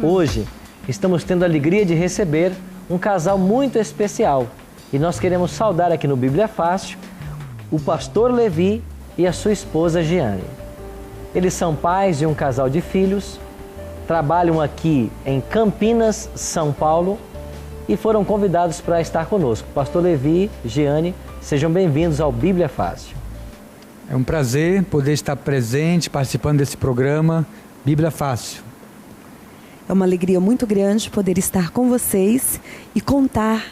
Hoje, estamos tendo a alegria de receber um casal muito especial e nós queremos saudar aqui no Bíblia Fácil o pastor Levi e a sua esposa Giane. Eles são pais de um casal de filhos, trabalham aqui em Campinas, São Paulo e foram convidados para estar conosco. Pastor Levi, Giane, sejam bem-vindos ao Bíblia Fácil. É um prazer poder estar presente, participando desse programa Bíblia Fácil. É uma alegria muito grande poder estar com vocês e contar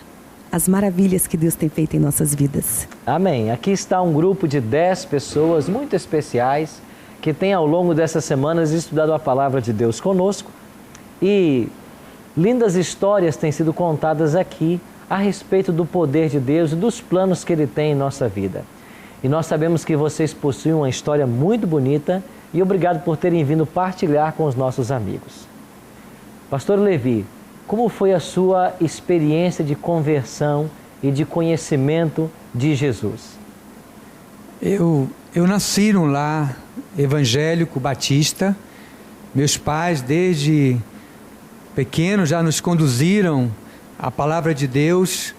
as maravilhas que Deus tem feito em nossas vidas. Amém. Aqui está um grupo de 10 pessoas muito especiais que têm ao longo dessas semanas estudado a palavra de Deus conosco e lindas histórias têm sido contadas aqui a respeito do poder de Deus e dos planos que Ele tem em nossa vida. E nós sabemos que vocês possuem uma história muito bonita e obrigado por terem vindo partilhar com os nossos amigos. Pastor Levi, como foi a sua experiência de conversão e de conhecimento de Jesus? Eu nasci num lar evangélico batista. Meus pais, desde pequeno, já nos conduziram à palavra de Deus.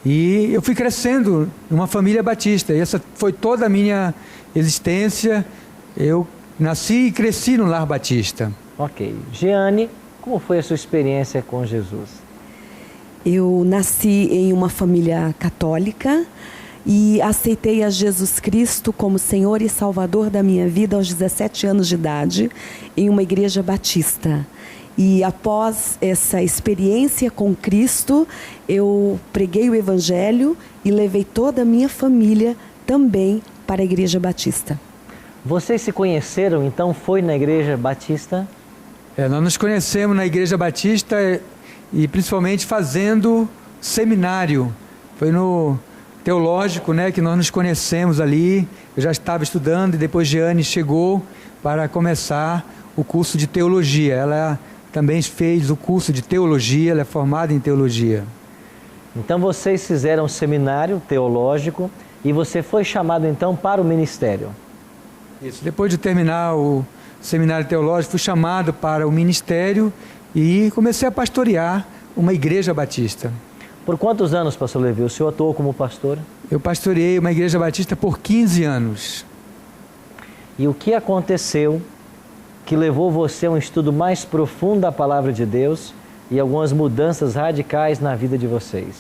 E eu fui crescendo numa família batista. E essa foi toda a minha existência. Eu nasci e cresci no lar batista. Ok. Giane, como foi a sua experiência com Jesus? Eu nasci em uma família católica e aceitei a Jesus Cristo como Senhor e Salvador da minha vida aos 17 anos de idade, em uma igreja batista. E após essa experiência com Cristo, eu preguei o Evangelho e levei toda a minha família também para a igreja batista. Vocês se conheceram, então, foi na igreja batista? Nós nos conhecemos na igreja batista e principalmente fazendo seminário. Foi no teológico, que nós nos conhecemos ali. Eu já estava estudando e depois Giane chegou para começar o curso de teologia. Ela também fez o curso de teologia, ela é formada em teologia. Então vocês fizeram um seminário teológico e você foi chamado então para o ministério. Isso, depois de terminar o seminário teológico, fui chamado para o ministério e comecei a pastorear uma igreja batista. Por quantos anos, pastor Levi, o senhor atuou como pastor? Eu pastoreei uma igreja batista por 15 anos. E o que aconteceu que levou você a um estudo mais profundo da palavra de Deus e algumas mudanças radicais na vida de vocês?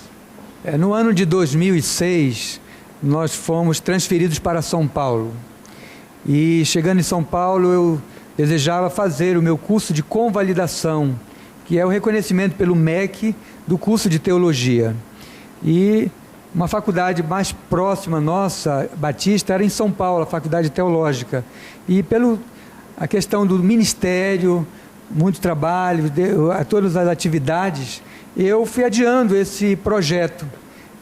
No ano de 2006, nós fomos transferidos para São Paulo. E chegando em São Paulo, eu desejava fazer o meu curso de convalidação, que é o reconhecimento pelo MEC do curso de teologia. E uma faculdade mais próxima nossa, batista, era em São Paulo, a faculdade teológica. E a questão do ministério, muito trabalho, todas as atividades, eu fui adiando esse projeto.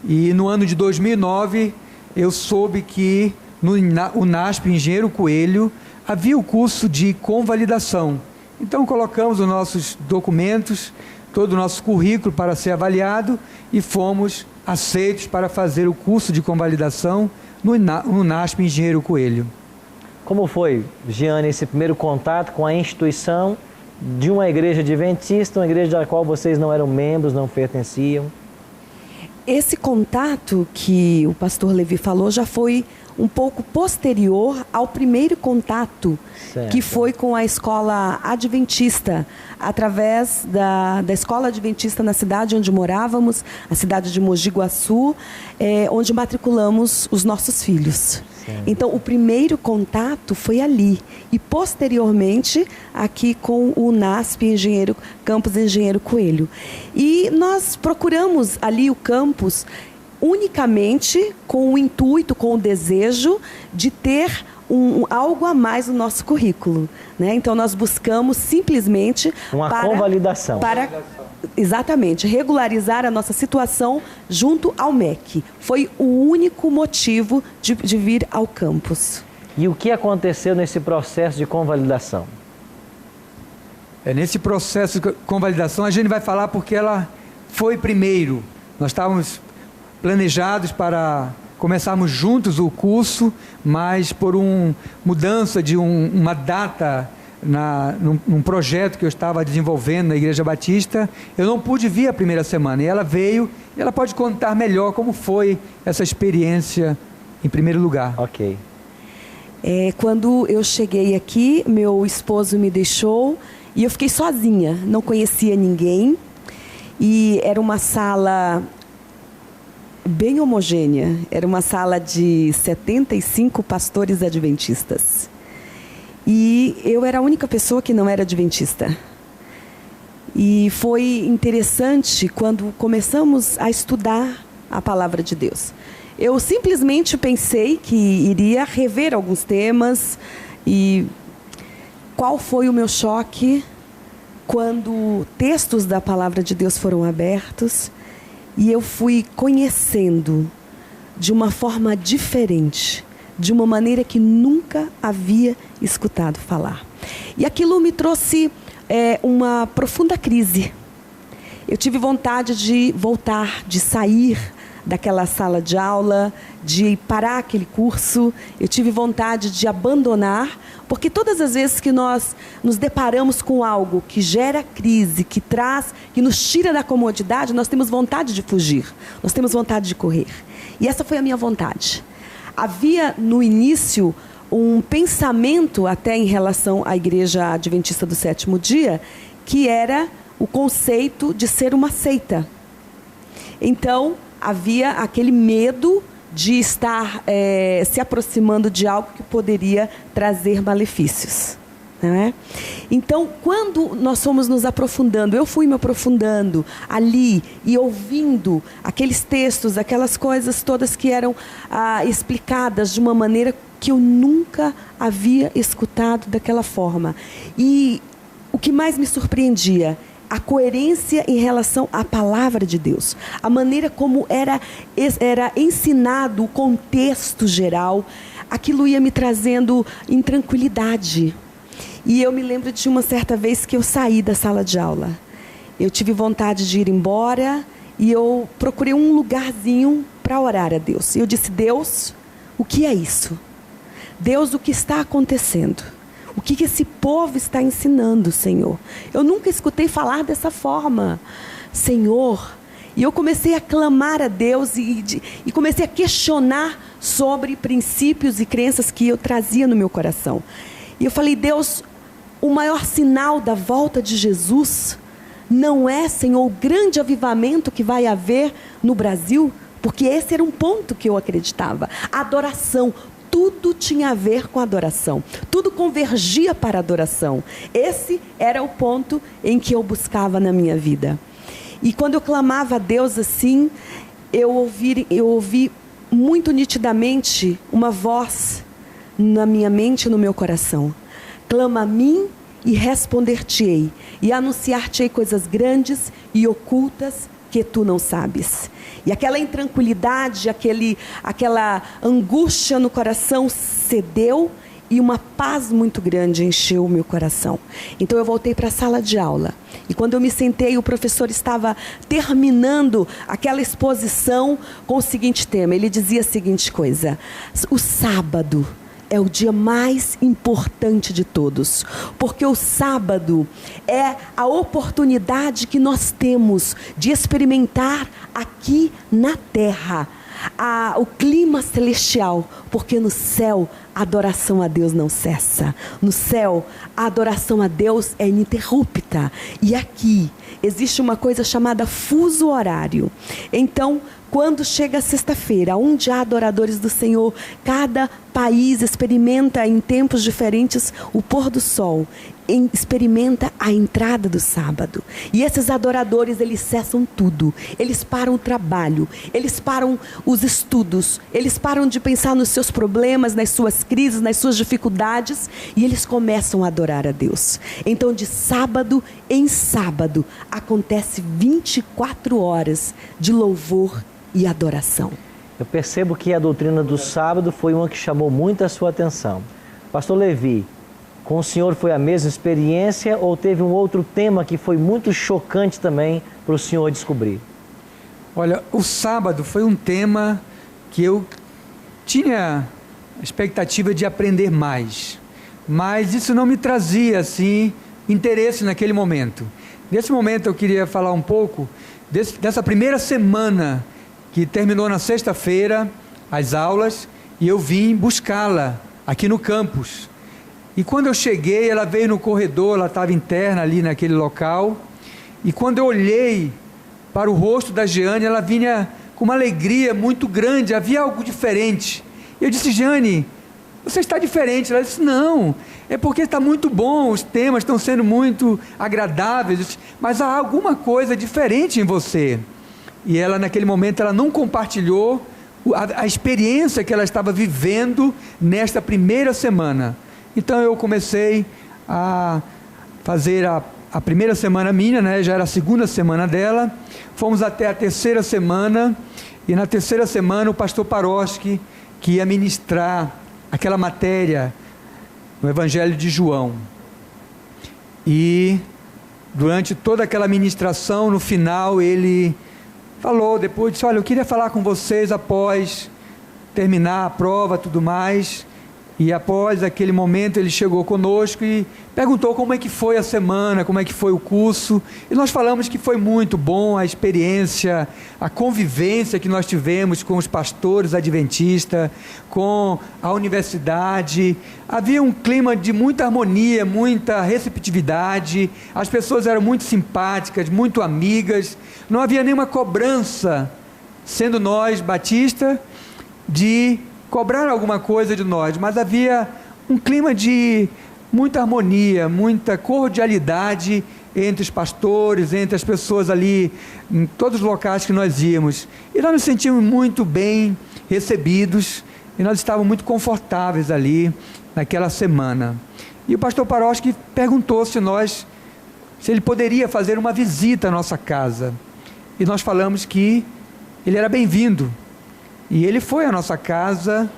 E no ano de 2009, eu soube que no UNASP, Engenheiro Coelho, havia o curso de convalidação. Então colocamos os nossos documentos, todo o nosso currículo para ser avaliado e fomos aceitos para fazer o curso de convalidação no UNASP, Engenheiro Coelho. Como foi, Giane, esse primeiro contato com a instituição de uma igreja adventista, uma igreja da qual vocês não eram membros, não pertenciam? Esse contato que o pastor Levi falou já foi um pouco posterior ao primeiro contato, certo, que foi com a escola adventista, através da escola adventista na cidade onde morávamos, a cidade de Mogi Guaçu, onde matriculamos os nossos filhos. Certo. Então, o primeiro contato foi ali. E, posteriormente, aqui com o UNASP, Campus Engenheiro Coelho. E nós procuramos ali o campus unicamente com o intuito, com o desejo de ter algo a mais no nosso currículo, né? Então nós buscamos simplesmente uma convalidação. Exatamente, regularizar a nossa situação junto ao MEC. Foi o único motivo de vir ao campus. E o que aconteceu nesse processo de convalidação? Nesse processo de convalidação a gente vai falar porque ela foi primeiro. Nós estávamos planejados para começarmos juntos o curso, mas por mudança de uma data num projeto que eu estava desenvolvendo na Igreja Batista. Eu não pude vir a primeira semana, e ela veio, e ela pode contar melhor como foi essa experiência em primeiro lugar. Ok. Quando eu cheguei aqui, meu esposo me deixou e eu fiquei sozinha, não conhecia ninguém, e era uma sala bem homogênea, era uma sala de 75 pastores adventistas. E eu era a única pessoa que não era adventista. E foi interessante quando começamos a estudar a palavra de Deus. Eu simplesmente pensei que iria rever alguns temas. E qual foi o meu choque quando textos da palavra de Deus foram abertos e eu fui conhecendo de uma forma diferente, de uma maneira que nunca havia escutado falar. E aquilo me trouxe uma profunda crise. Eu tive vontade de voltar, de sair daquela sala de aula, de parar aquele curso. Eu tive vontade de abandonar, porque todas as vezes que nós nos deparamos com algo que gera crise, que nos tira da comodidade, nós temos vontade de fugir, nós temos vontade de correr. E essa foi a minha vontade. Havia no início um pensamento até em relação à Igreja Adventista do Sétimo Dia, que era o conceito de ser uma seita. Então, havia aquele medo de estar se aproximando de algo que poderia trazer malefícios. Não é? Então, quando nós fomos nos aprofundando, eu fui me aprofundando ali e ouvindo aqueles textos, aquelas coisas todas que eram explicadas de uma maneira que eu nunca havia escutado daquela forma. E o que mais me surpreendia, a coerência em relação à palavra de Deus, a maneira como era ensinado o contexto geral, aquilo ia me trazendo intranquilidade. E eu me lembro de uma certa vez que eu saí da sala de aula. Eu tive vontade de ir embora e eu procurei um lugarzinho para orar a Deus. E eu disse: Deus, o que é isso? Deus, o que está acontecendo? O que esse povo está ensinando, Senhor? Eu nunca escutei falar dessa forma, Senhor. E eu comecei a clamar a Deus e comecei a questionar sobre princípios e crenças que eu trazia no meu coração. E eu falei: Deus, o maior sinal da volta de Jesus não é, Senhor, o grande avivamento que vai haver no Brasil? Porque esse era um ponto que eu acreditava. A adoração. Tudo tinha a ver com a adoração. Tudo convergia para a adoração. Esse era o ponto em que eu buscava na minha vida. E quando eu clamava a Deus assim, eu ouvi muito nitidamente uma voz na minha mente e no meu coração: clama a mim e responder-te-ei, e anunciar-te-ei coisas grandes e ocultas que tu não sabes. E aquela intranquilidade, aquela angústia no coração cedeu, e uma paz muito grande encheu o meu coração. Então eu voltei para a sala de aula, e quando eu me sentei, o professor estava terminando aquela exposição com o seguinte tema. Ele dizia a seguinte coisa: o sábado é o dia mais importante de todos, porque o sábado é a oportunidade que nós temos de experimentar aqui na terra o clima celestial, porque no céu a adoração a Deus não cessa. No céu a adoração a Deus é ininterrupta, e aqui existe uma coisa chamada fuso horário. Então, quando chega a sexta-feira, onde há adoradores do Senhor, cada país experimenta em tempos diferentes o pôr do sol, experimenta a entrada do sábado. E esses adoradores, eles cessam tudo. Eles param o trabalho, eles param os estudos, eles param de pensar nos seus problemas, nas suas crises, nas suas dificuldades, e eles começam a adorar a Deus. Então, de sábado em sábado, acontece 24 horas de louvor e adoração. Eu percebo que a doutrina do sábado foi uma que chamou muito a sua atenção. Pastor Levi, com o senhor foi a mesma experiência ou teve um outro tema que foi muito chocante também para o senhor descobrir? Olha, o sábado foi um tema que eu tinha a expectativa de aprender mais. mas isso não me trazia, assim, interesse naquele momento. Nesse momento eu queria falar um pouco dessa primeira semana, que terminou na sexta-feira, as aulas, e eu vim buscá-la aqui no campus. E quando eu cheguei, ela veio no corredor, ela estava interna ali naquele local, e quando eu olhei para o rosto da Jeane, ela vinha com uma alegria muito grande, havia algo diferente. Eu disse: Jeane, você está diferente. Ela disse: não, é porque está muito bom, os temas estão sendo muito agradáveis, mas há alguma coisa diferente em você. E ela, naquele momento, ela não compartilhou a experiência que ela estava vivendo nesta primeira semana. Então eu comecei a fazer a primeira semana minha, né? Já era a segunda semana dela, fomos até a terceira semana, e na terceira semana o pastor Paroski, que ia ministrar aquela matéria no Evangelho de João, e durante toda aquela ministração, no final ele falou, depois disse: olha, eu queria falar com vocês após terminar a prova, tudo mais. E após aquele momento ele chegou conosco e perguntou como é que foi a semana, como é que foi o curso, e nós falamos que foi muito bom a experiência, a convivência que nós tivemos com os pastores adventistas, com a universidade. Havia um clima de muita harmonia, muita receptividade, as pessoas eram muito simpáticas, muito amigas, não havia nenhuma cobrança, sendo nós batistas, de cobrar alguma coisa de nós, mas havia um clima de muita harmonia, muita cordialidade entre os pastores, entre as pessoas ali, em todos os locais que nós íamos, e nós nos sentimos muito bem recebidos, e nós estávamos muito confortáveis ali, naquela semana. E o pastor Paroski perguntou se ele poderia fazer uma visita à nossa casa, e nós falamos que ele era bem-vindo. E ele foi à nossa casa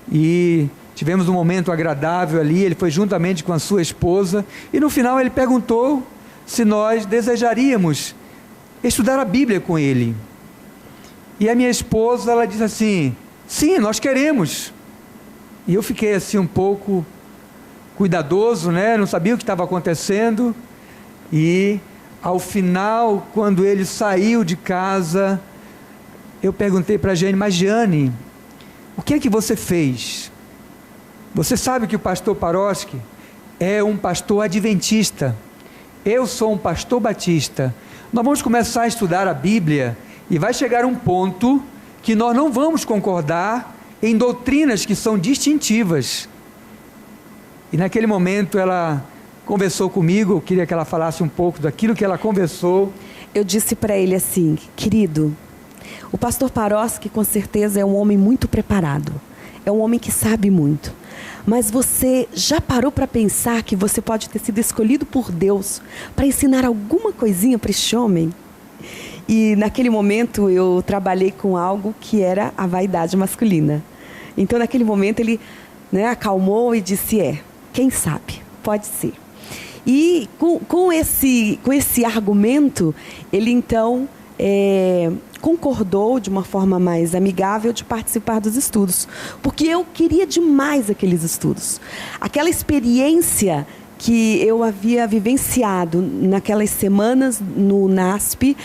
e tivemos um momento agradável ali. Ele foi juntamente com a sua esposa, e no final ele perguntou se nós desejaríamos estudar a Bíblia com ele. E a minha esposa, ela disse assim: sim, nós queremos. E eu fiquei assim um pouco cuidadoso, né? Não sabia o que estava acontecendo. E ao final, quando ele saiu de casa, eu perguntei para a Jeane: mas Jeane, o que é que você fez? Você sabe que o pastor Paroski é um pastor adventista, eu sou um pastor batista, nós vamos começar a estudar a Bíblia, e vai chegar um ponto que nós não vamos concordar em doutrinas que são distintivas. E naquele momento ela conversou comigo, eu queria que ela falasse um pouco daquilo que ela conversou. Eu disse para ele assim: querido, o pastor Paroski com certeza é um homem muito preparado, é um homem que sabe muito, mas você já parou para pensar que você pode ter sido escolhido por Deus para ensinar alguma coisinha para este homem? E naquele momento eu trabalhei com algo que era a vaidade masculina. Então naquele momento ele, acalmou e disse: quem sabe, pode ser. E com esse argumento, ele então concordou de uma forma mais amigável de participar dos estudos, porque eu queria demais aqueles estudos. Aquela experiência que eu havia vivenciado naquelas semanas no NASP,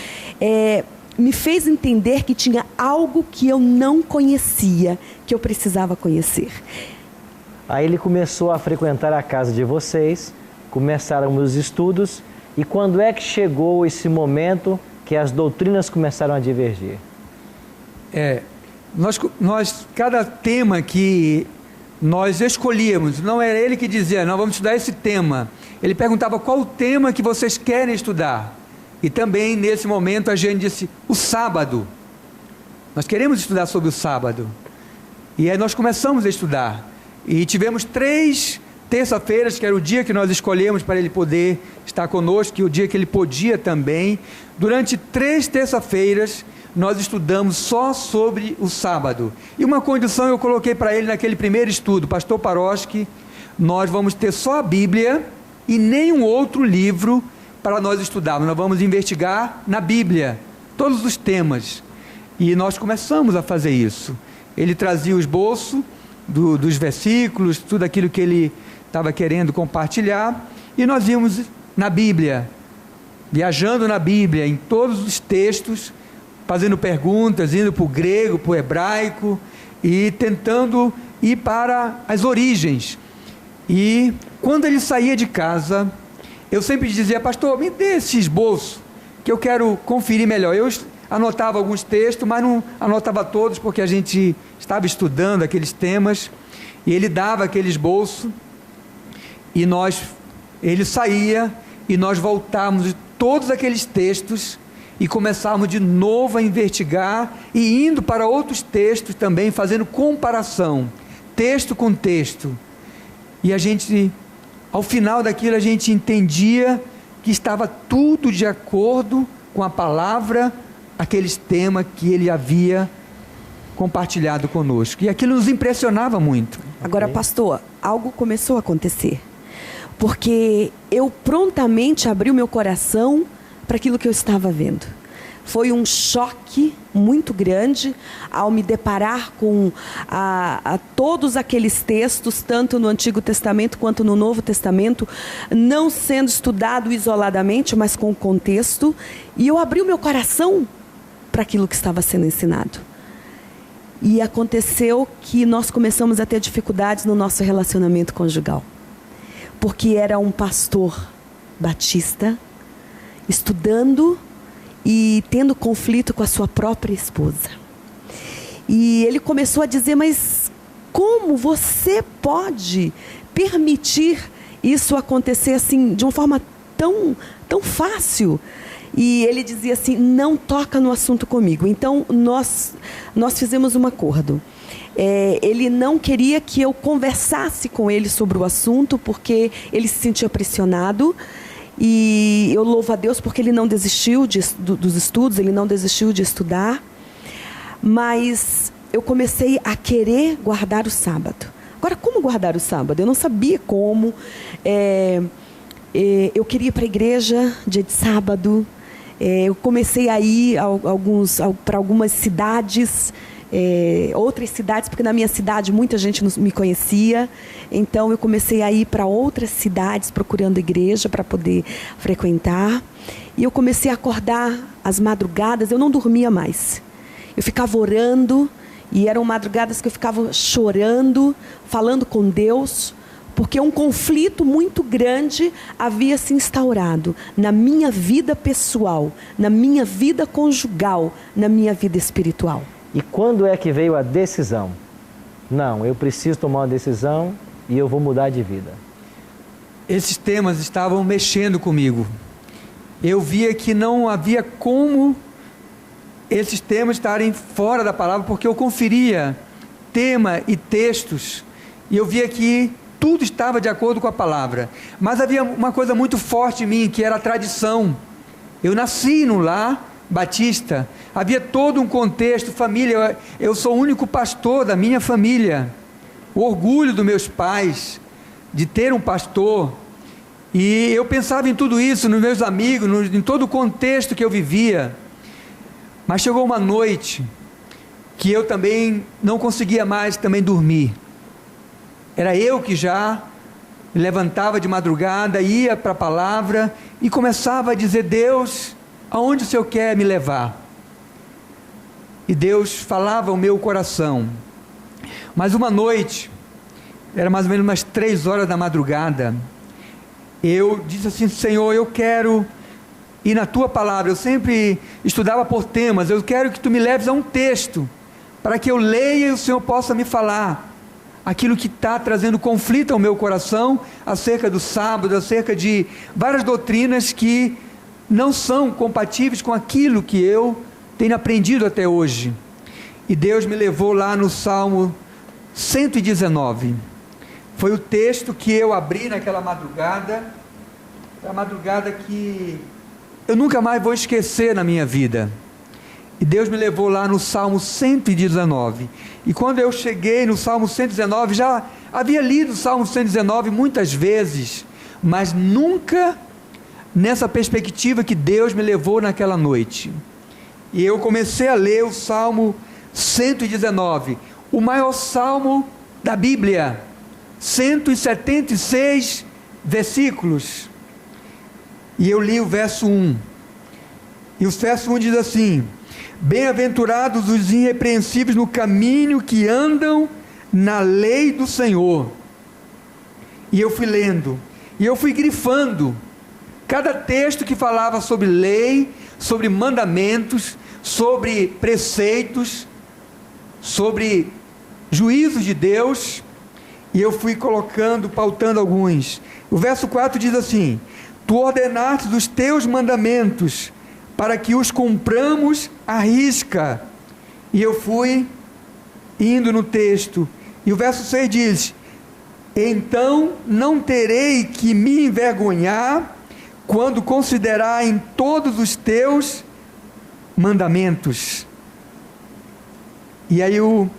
me fez entender que tinha algo que eu não conhecia, que eu precisava conhecer. Aí ele começou a frequentar a casa de vocês, começaram os estudos, e quando é que chegou esse momento que as doutrinas começaram a divergir? Cada tema que nós escolhíamos, não era ele que dizia: nós vamos estudar esse tema. Ele perguntava: qual o tema que vocês querem estudar? E também nesse momento a gente disse: o sábado. Nós queremos estudar sobre o sábado. E aí nós começamos a estudar. E tivemos 3 terça-feiras, que era o dia que nós escolhemos para ele poder estar conosco, e o dia que ele podia também. Durante 3 terça-feiras, nós estudamos só sobre o sábado. E uma condição eu coloquei para ele naquele primeiro estudo: pastor Paroski, nós vamos ter só a Bíblia e nenhum outro livro para nós estudarmos. Nós vamos investigar na Bíblia todos os temas. E nós começamos a fazer isso. Ele trazia o esboço dos versículos, tudo aquilo que ele estava querendo compartilhar, e nós íamos na Bíblia, viajando na Bíblia, em todos os textos, fazendo perguntas, indo para o grego, para o hebraico, e tentando ir para as origens. E quando ele saía de casa, eu sempre dizia: pastor, me dê esse esboço, que eu quero conferir melhor. Eu anotava alguns textos, mas não anotava todos, porque a gente estava estudando aqueles temas, e ele dava aquele esboço, e ele saía, e nós voltávamos de todos aqueles textos, e começávamos de novo a investigar, e indo para outros textos também, fazendo comparação, texto com texto, e a gente, ao final daquilo, a gente entendia que estava tudo de acordo com a palavra, aqueles temas que ele havia compartilhado conosco, e aquilo nos impressionava muito. Agora, pastor, algo começou a acontecer, porque eu prontamente abri o meu coração para aquilo que eu estava vendo. Foi um choque muito grande ao me deparar com todos aqueles textos, tanto no Antigo Testamento quanto no Novo Testamento, não sendo estudado isoladamente, mas com contexto, e eu abri o meu coração para aquilo que estava sendo ensinado. E aconteceu que nós começamos a ter dificuldades no nosso relacionamento conjugal, porque era um pastor batista, estudando e tendo conflito com a sua própria esposa. E ele começou a dizer: mas como você pode permitir isso acontecer assim, de uma forma tão fácil? E ele dizia assim: não toca no assunto comigo. Então nós fizemos um acordo. Ele não queria que eu conversasse com ele sobre o assunto, porque ele se sentia pressionado. E eu louvo a Deus porque ele não desistiu dos estudos, ele não desistiu de estudar. Mas eu comecei a querer guardar o sábado. Agora, como guardar o sábado? Eu não sabia como. Eu queria ir para a igreja dia de sábado. Eu comecei a ir para algumas cidades, outras cidades, porque na minha cidade muita gente não me conhecia. Então eu comecei a ir para outras cidades procurando igreja para poder frequentar. E eu comecei a acordar às madrugadas, eu não dormia mais. Eu ficava orando, e eram madrugadas que eu ficava chorando, falando com Deus, porque um conflito muito grande havia se instaurado na minha vida pessoal, na minha vida conjugal, na minha vida espiritual. E quando é que veio a decisão? Não, eu preciso tomar uma decisão e eu vou mudar de vida. Esses temas estavam mexendo comigo. Eu via que não havia como esses temas estarem fora da palavra, porque eu conferia tema e textos, e eu via que tudo estava de acordo com a palavra. Mas havia uma coisa muito forte em mim, que era a tradição. Eu nasci num lar batista, havia todo um contexto, família. Eu sou o único pastor da minha família, o orgulho dos meus pais de ter um pastor, e eu pensava em tudo isso, nos meus amigos, em todo o contexto que eu vivia. Mas chegou uma noite que eu também não conseguia mais também dormir. Era eu que já me levantava de madrugada, ia para a palavra e começava a dizer: Deus, aonde o Senhor quer me levar? E Deus falava ao meu coração. Mas uma noite, era mais ou menos umas 3 horas da madrugada, eu disse assim: Senhor, eu quero ir na Tua palavra. Eu sempre estudava por temas. Eu quero que Tu me leves a um texto, para que eu leia e o Senhor possa me falar aquilo que está trazendo conflito ao meu coração, acerca do sábado, acerca de várias doutrinas que não são compatíveis com aquilo que eu tenho aprendido até hoje. E Deus me levou lá no Salmo 119, foi o texto que eu abri naquela madrugada, a madrugada que eu nunca mais vou esquecer na minha vida. E Deus me levou lá no Salmo 119, e quando eu cheguei no Salmo 119, já havia lido o Salmo 119 muitas vezes, mas nunca nessa perspectiva que Deus me levou naquela noite. E eu comecei a ler o Salmo 119, o maior salmo da Bíblia, 176 versículos. E eu li o verso 1. E o verso 1 diz assim: bem-aventurados os irrepreensíveis no caminho, que andam na lei do Senhor. E eu fui lendo, e eu fui grifando cada texto que falava sobre lei, sobre mandamentos, sobre preceitos, sobre juízos de Deus, e eu fui colocando, pautando alguns. O verso 4 diz assim: tu ordenaste os teus mandamentos, para que os cumpramos à risca. E eu fui indo no texto, e o verso 6 diz: então não terei que me envergonhar, quando considerar em todos os teus mandamentos. E aí eu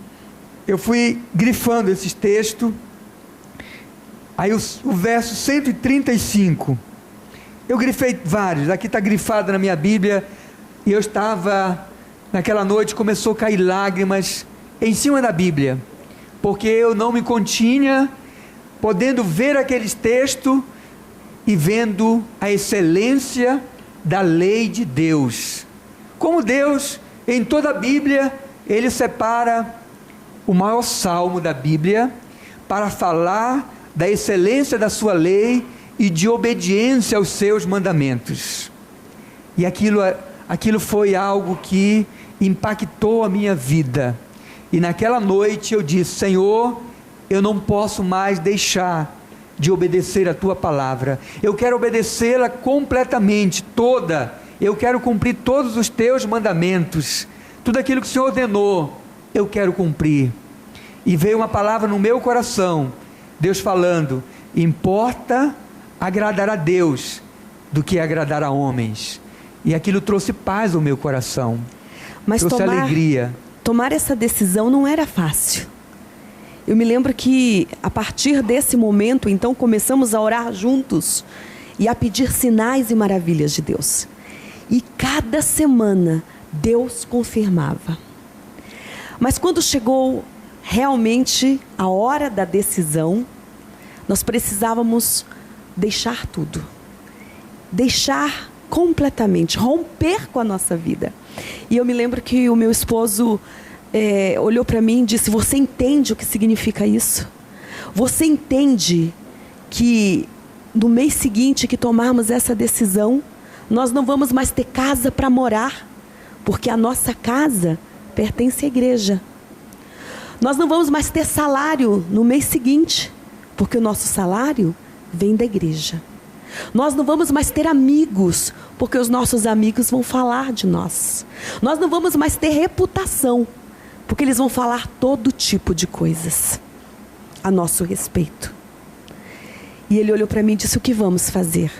fui grifando esses textos. Aí o verso 135, eu grifei vários, aqui está grifado na minha Bíblia, e eu estava, naquela noite, começou a cair lágrimas em cima da Bíblia, porque eu não me continha, podendo ver aqueles textos, e vendo a excelência da lei de Deus. Como Deus, em toda a Bíblia, Ele separa o maior salmo da Bíblia, para falar da excelência da sua lei, e de obediência aos seus mandamentos. E aquilo foi algo que impactou a minha vida. E naquela noite eu disse: Senhor, eu não posso mais deixar de obedecer a tua palavra. Eu quero obedecê-la completamente, toda. Eu quero cumprir todos os teus mandamentos. Tudo aquilo que o Senhor ordenou, eu quero cumprir. E veio uma palavra no meu coração, Deus falando: importa agradar a Deus do que agradar a homens. E aquilo trouxe paz ao meu coração, mas trouxe alegria. Tomar essa decisão não era fácil. Eu me lembro que a partir desse momento, então, começamos a orar juntos e a pedir sinais e maravilhas de Deus. E cada semana Deus confirmava. Mas quando chegou realmente a hora da decisão, nós precisávamos deixar tudo, deixar completamente, romper com a nossa vida. E eu me lembro que o meu esposo olhou para mim e disse: você entende o que significa isso? Você entende que no mês seguinte que tomarmos essa decisão, nós não vamos mais ter casa para morar, porque a nossa casa pertence à igreja. Nós não vamos mais ter salário no mês seguinte, porque o nosso salário vem da igreja. Nós não vamos mais ter amigos, porque os nossos amigos vão falar de nós. Nós não vamos mais ter reputação, porque eles vão falar todo tipo de coisas a nosso respeito. E ele olhou para mim e disse: o que vamos fazer?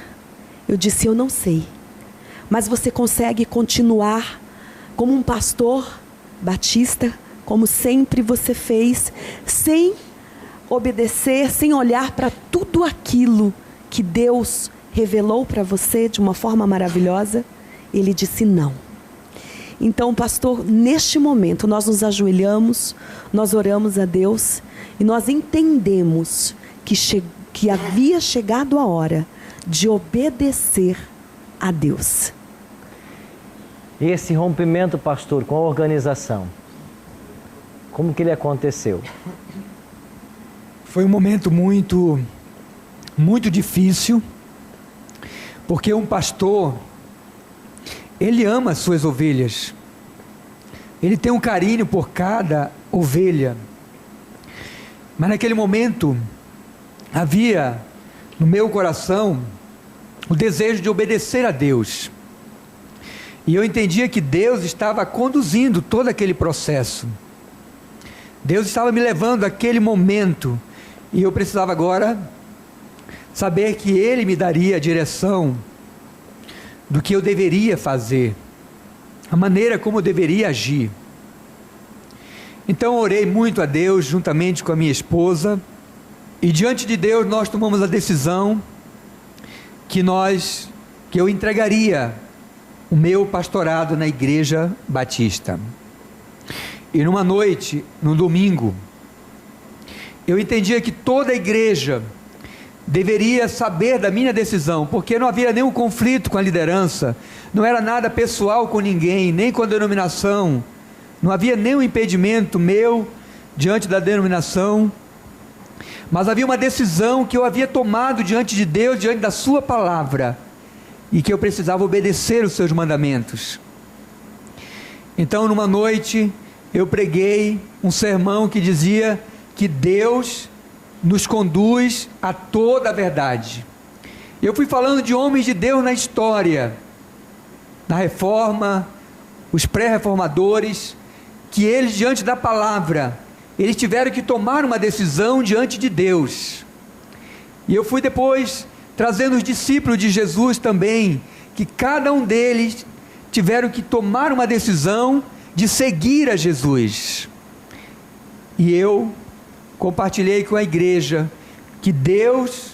Eu disse: eu não sei, mas você consegue continuar como um pastor batista, como sempre você fez, sem obedecer, sem olhar para tudo aquilo que Deus revelou para você de uma forma maravilhosa? Ele disse: não. Então, pastor, neste momento nós nos ajoelhamos, nós oramos a Deus e nós entendemos que havia chegado a hora de obedecer a Deus. Esse rompimento, pastor, com a organização, como que ele aconteceu? Foi um momento muito difícil, porque um pastor, ele ama as suas ovelhas, ele tem um carinho por cada ovelha, mas naquele momento, havia no meu coração o desejo de obedecer a Deus, e eu entendia que Deus estava conduzindo todo aquele processo, Deus estava me levando àquele momento, e eu precisava agora saber que Ele me daria a direção do que eu deveria fazer, a maneira como eu deveria agir. Então orei muito a Deus, juntamente com a minha esposa, e diante de Deus nós tomamos a decisão que eu entregaria o meu pastorado na igreja batista. E numa noite, no domingo, eu entendia que toda a igreja deveria saber da minha decisão, porque não havia nenhum conflito com a liderança, não era nada pessoal com ninguém, nem com a denominação, não havia nenhum impedimento meu diante da denominação, mas havia uma decisão que eu havia tomado diante de Deus, diante da sua palavra, e que eu precisava obedecer os seus mandamentos. Então, numa noite, eu preguei um sermão que dizia que Deus nos conduz a toda a verdade. Eu fui falando de homens de Deus na história, na reforma, os pré-reformadores, que eles, diante da palavra, eles tiveram que tomar uma decisão diante de Deus. E eu fui depois trazendo os discípulos de Jesus também, que cada um deles tiveram que tomar uma decisão de seguir a Jesus. E eu compartilhei com a igreja que Deus,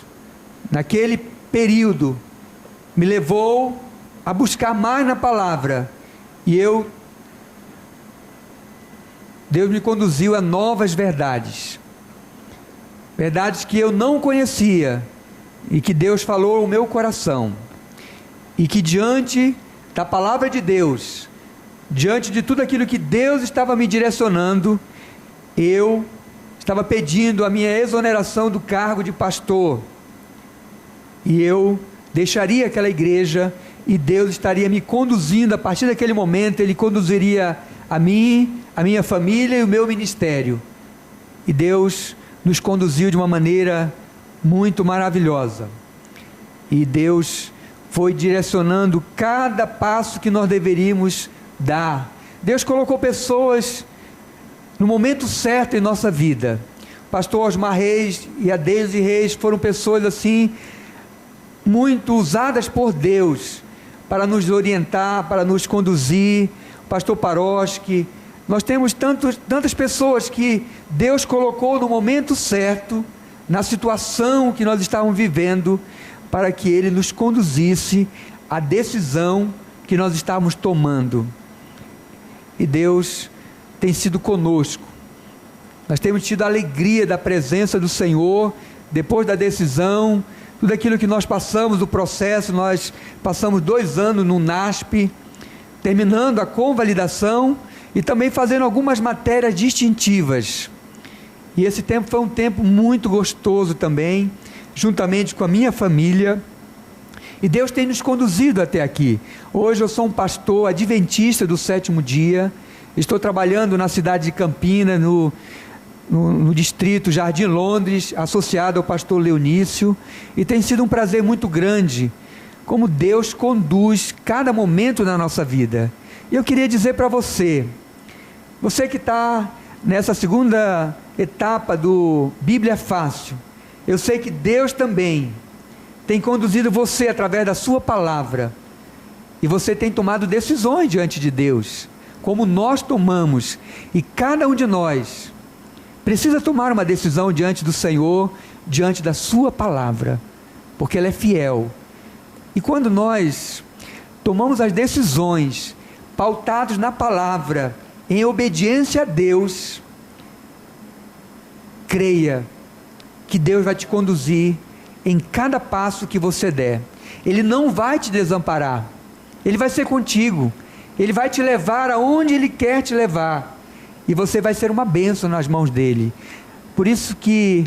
naquele período, me levou a buscar mais na palavra, e Deus me conduziu a novas verdades, verdades que eu não conhecia, e que Deus falou ao meu coração, e que diante da palavra de Deus, diante de tudo aquilo que Deus estava me direcionando, eu estava pedindo a minha exoneração do cargo de pastor, e eu deixaria aquela igreja, e Deus estaria me conduzindo. A partir daquele momento Ele conduziria a mim, a minha família e o meu ministério, e Deus nos conduziu de uma maneira muito maravilhosa, e Deus foi direcionando cada passo que nós deveríamos dar. Deus colocou pessoas no momento certo em nossa vida. O pastor Osmar Reis e a Deise Reis foram pessoas assim, muito usadas por Deus, para nos orientar, para nos conduzir. O pastor Paroski, nós temos tantas pessoas que Deus colocou no momento certo, na situação que nós estávamos vivendo, para que Ele nos conduzisse à decisão que nós estávamos tomando. E Deus tem sido conosco. Nós temos tido a alegria da presença do Senhor, depois da decisão, tudo aquilo que nós passamos, o processo, nós passamos 2 anos no NASP, terminando a convalidação, e também fazendo algumas matérias distintivas, e esse tempo foi um tempo muito gostoso também, juntamente com a minha família, e Deus tem nos conduzido até aqui. Hoje eu sou um pastor adventista do 7º dia, estou trabalhando na cidade de Campinas, no distrito Jardim Londres, associado ao pastor Leonício, e tem sido um prazer muito grande, como Deus conduz cada momento da nossa vida. E eu queria dizer para você que está nessa segunda etapa do Bíblia Fácil, eu sei que Deus também tem conduzido você através da sua palavra, e você tem tomado decisões diante de Deus, como nós tomamos, e cada um de nós precisa tomar uma decisão diante do Senhor, diante da sua palavra, porque ela é fiel. E quando nós tomamos as decisões pautados na palavra, em obediência a Deus, creia que Deus vai te conduzir em cada passo que você der. Ele não vai te desamparar, Ele vai ser contigo, Ele vai te levar aonde Ele quer te levar, e você vai ser uma bênção nas mãos dEle. Por isso que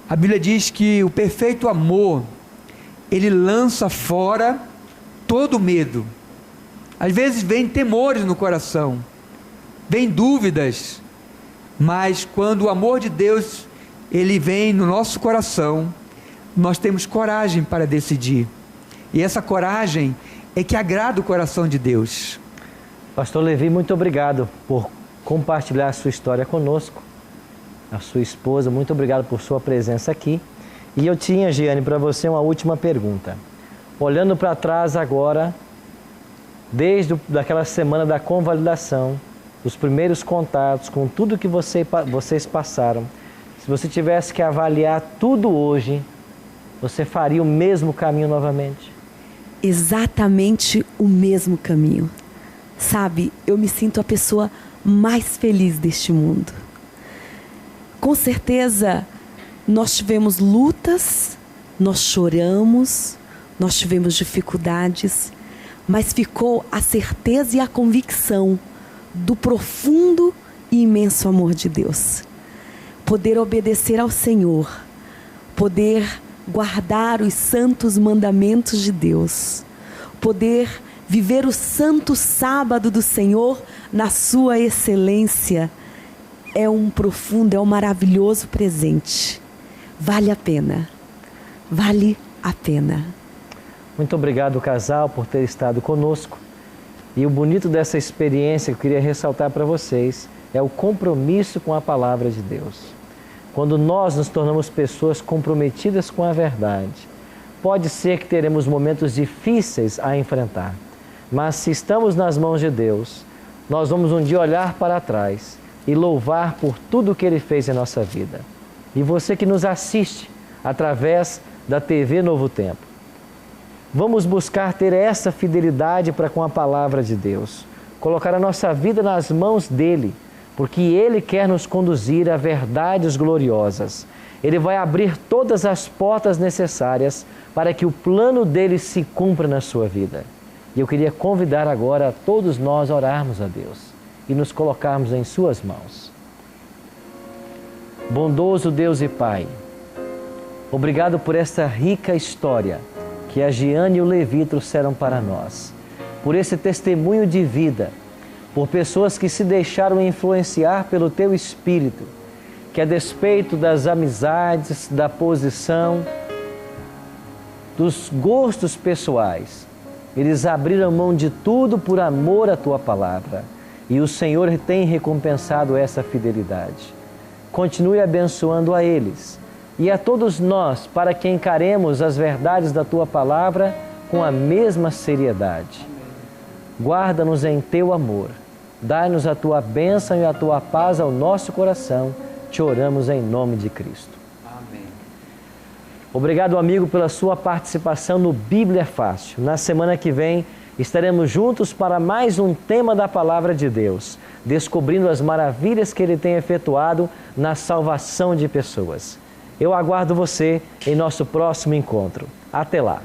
a Bíblia diz que o perfeito amor, ele lança fora todo medo. Às vezes vem temores no coração, vem dúvidas, mas quando o amor de Deus, ele vem no nosso coração, nós temos coragem para decidir, e essa coragem é que agrada o coração de Deus. Pastor Levi, muito obrigado por compartilhar a sua história conosco, a sua esposa, muito obrigado por sua presença aqui. E eu tinha, Giane, para você uma última pergunta. Olhando para trás agora, desde daquela semana da convalidação, os primeiros contatos com tudo que vocês passaram, se você tivesse que avaliar tudo hoje, você faria o mesmo caminho novamente? Exatamente o mesmo caminho. Sabe, eu me sinto a pessoa mais feliz deste mundo. Com certeza, Nós tivemos lutas, nós choramos, nós tivemos dificuldades, mas ficou a certeza e a convicção do profundo e imenso amor de Deus. Poder obedecer ao Senhor, poder guardar os santos mandamentos de Deus, poder viver o santo sábado do Senhor na sua excelência, é um profundo, é um maravilhoso presente. Vale a pena, vale a pena. Muito obrigado, casal, por ter estado conosco. E o bonito dessa experiência que eu queria ressaltar para vocês é o compromisso com a palavra de Deus. Quando nós nos tornamos pessoas comprometidas com a verdade, pode ser que teremos momentos difíceis a enfrentar, mas se estamos nas mãos de Deus, nós vamos um dia olhar para trás e louvar por tudo que Ele fez em nossa vida. E você que nos assiste através da TV Novo Tempo, vamos buscar ter essa fidelidade para com a palavra de Deus, colocar a nossa vida nas mãos dEle, porque Ele quer nos conduzir a verdades gloriosas. Ele vai abrir todas as portas necessárias para que o plano dEle se cumpra na sua vida. E eu queria convidar agora a todos nós a orarmos a Deus e nos colocarmos em suas mãos. Bondoso Deus e Pai, obrigado por esta rica história que a Giane e o Levi trouxeram para nós, por esse testemunho de vida, por pessoas que se deixaram influenciar pelo Teu Espírito, que a despeito das amizades, da posição, dos gostos pessoais, eles abriram mão de tudo por amor à Tua Palavra. E o Senhor tem recompensado essa fidelidade. Continue abençoando a eles e a todos nós, para que encaremos as verdades da Tua Palavra com a mesma seriedade. Guarda-nos em Teu amor. Dai-nos a Tua bênção e a Tua paz ao nosso coração. Te oramos em nome de Cristo. Amém. Obrigado, amigo, pela sua participação no Bíblia é Fácil. Na semana que vem, estaremos juntos para mais um tema da Palavra de Deus, descobrindo as maravilhas que Ele tem efetuado na salvação de pessoas. Eu aguardo você em nosso próximo encontro. Até lá!